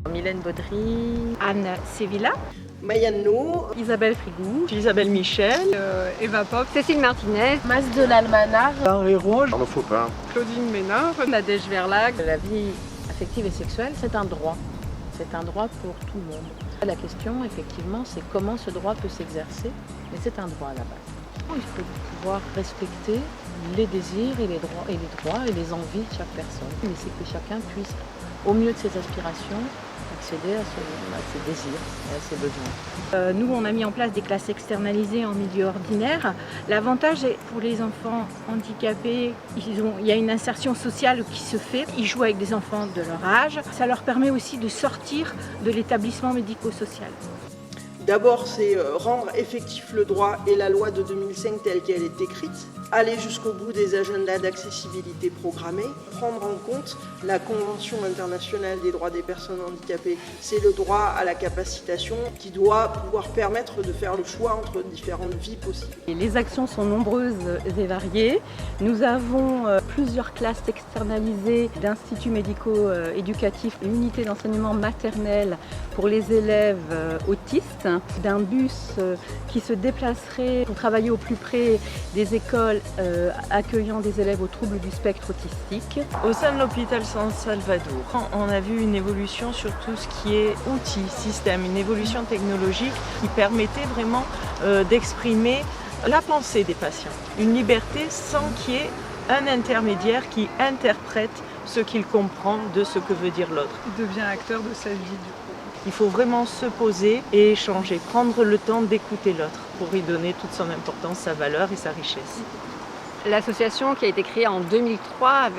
Mylène Baudry, Anne Sevilla, Mayano, Isabelle Frigou, Isabelle Michel, Eva Pop, Cécile Martinez, Mas de l'Almanar, Henri Roche, Arnaud Faupin, Claudine Ménard, Nadège Verlag. la vie affective et sexuelle, c'est un droit. C'est un droit pour tout le monde. La question, effectivement, c'est comment ce droit peut s'exercer, mais c'est un droit à la base. Il faut pouvoir respecter les désirs et les droits et les envies de chaque personne. Mais c'est que chacun puisse, au mieux de ses aspirations, accéder à ses désirs et à ses besoins. Nous, on a mis en place des classes externalisées en milieu ordinaire. L'avantage pour les enfants handicapés, il y a une insertion sociale qui se fait. Ils jouent avec des enfants de leur âge. Ça leur permet aussi de sortir de l'établissement médico-social. D'abord, c'est rendre effectif le droit et la loi de 2005 telle qu'elle est écrite, aller jusqu'au bout des agendas d'accessibilité programmés, prendre en compte la Convention internationale des droits des personnes handicapées. C'est le droit à la capacitation qui doit pouvoir permettre de faire le choix entre différentes vies possibles. Et les actions sont nombreuses et variées. Nous avons plusieurs classes externalisées d'instituts médico-éducatifs, une unité d'enseignement maternel pour les élèves autistes, d'un bus qui se déplacerait pour travailler au plus près des écoles accueillant des élèves aux troubles du spectre autistique. Au sein de l'hôpital San Salvador, on a vu une évolution sur tout ce qui est outils, système, une évolution technologique qui permettait vraiment d'exprimer la pensée des patients. Une liberté sans qu'il y ait un intermédiaire qui interprète ce qu'il comprend de ce que veut dire l'autre. Il devient acteur de sa vie du coup. Il faut vraiment se poser et échanger, prendre le temps d'écouter l'autre pour lui donner toute son importance, sa valeur et sa richesse. l'association qui a été créée en 2003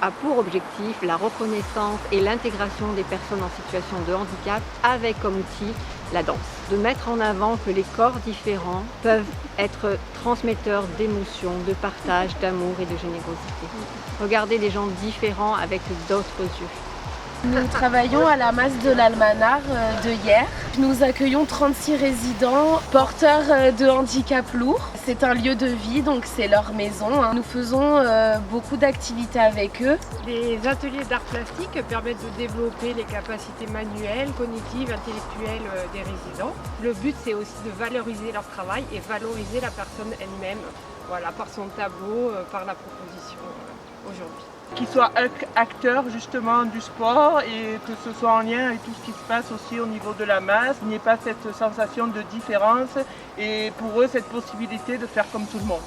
a pour objectif la reconnaissance et l'intégration des personnes en situation de handicap avec comme outil la danse. De mettre en avant que les corps différents peuvent être transmetteurs d'émotions, de partage, d'amour et de générosité. Regarder les gens différents avec d'autres yeux. Nous travaillons à la Mas de l'Almanar de Hyères. Nous accueillons 36 résidents porteurs de handicap lourd. C'est un lieu de vie, donc c'est leur maison. Nous faisons beaucoup d'activités avec eux. Les ateliers d'art plastique permettent de développer les capacités manuelles, cognitives, intellectuelles des résidents. Le but, c'est aussi de valoriser leur travail et valoriser la personne elle-même, voilà, par son tableau, par la proposition aujourd'hui. Qu'ils soient acteurs justement du sport et que ce soit en lien avec tout ce qui se passe aussi au niveau de la masse, il n'y ait pas cette sensation de différence et pour eux cette possibilité de faire comme tout le monde.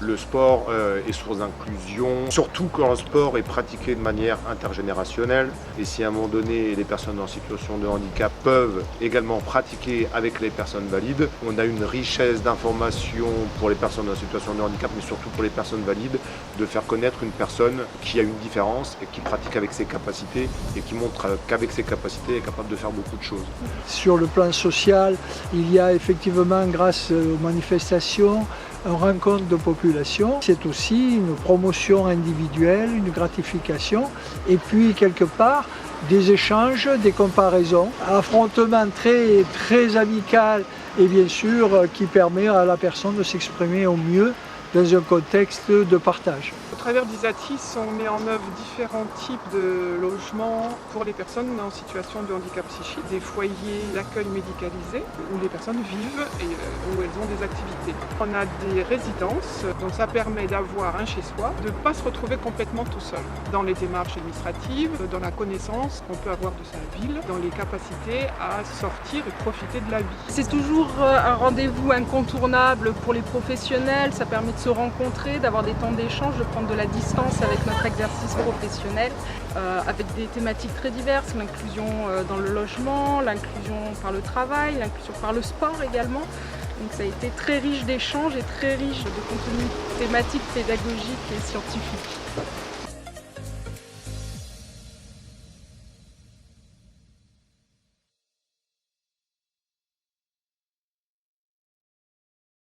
Le sport est source d'inclusion, surtout quand le sport est pratiqué de manière intergénérationnelle. Et si à un moment donné, les personnes en situation de handicap peuvent également pratiquer avec les personnes valides, on a une richesse d'informations pour les personnes en situation de handicap, mais surtout pour les personnes valides, de faire connaître une personne qui a une différence et qui pratique avec ses capacités et qui montre qu'avec ses capacités, elle est capable de faire beaucoup de choses. Sur le plan social, il y a effectivement, grâce aux manifestations, une rencontre de population. C'est aussi une promotion individuelle, une gratification et puis quelque part des échanges, des comparaisons, un affrontement très amical et bien sûr qui permet à la personne de s'exprimer au mieux dans un contexte de partage. Au travers d'Isatis, on met en œuvre différents types de logements pour les personnes en situation de handicap psychique, des foyers d'accueil médicalisés où les personnes vivent et où elles ont des activités. On a des résidences, donc ça permet d'avoir un chez-soi, de ne pas se retrouver complètement tout seul dans les démarches administratives, dans la connaissance qu'on peut avoir de sa ville, dans les capacités à sortir et profiter de la vie. C'est toujours un rendez-vous incontournable pour les professionnels, ça permet de se rencontrer, d'avoir des temps d'échange, de prendre de la distance avec notre exercice professionnel, avec des thématiques très diverses, l'inclusion dans le logement, l'inclusion par le travail, l'inclusion par le sport également. Donc ça a été très riche d'échanges et très riche de contenus thématiques, pédagogiques et scientifiques.